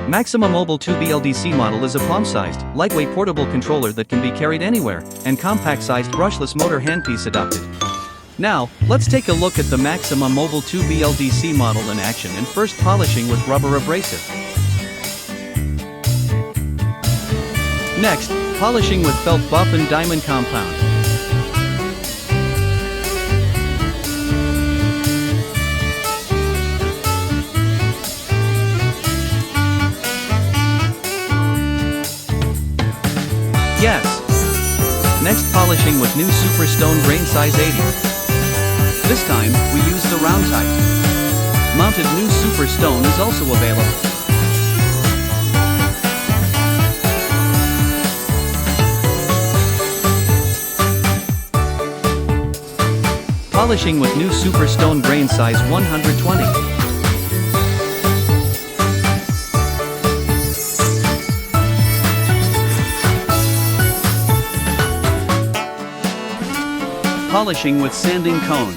MAXIMA Mobile II BLDC model is a palm-sized, lightweight portable controller that can be carried anywhere, and compact-sized brushless motor handpiece adopted. Now, let's take a look at the MAXIMA Mobile II BLDC model in action and first polishing with rubber abrasive. Next, polishing with felt buff and diamond compound. Yes! Next, polishing with new Super Stone grain size 80. This time, we use the round type. Mounted new Super Stone is also available. Polishing with new Super Stone grain size 120. Polishing with sanding cone.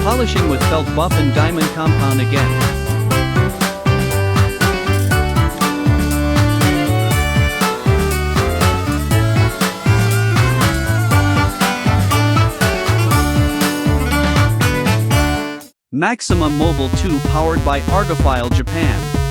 Polishing with felt buff and diamond compound again. MAXIMA Mobile II powered by Argophile Japan.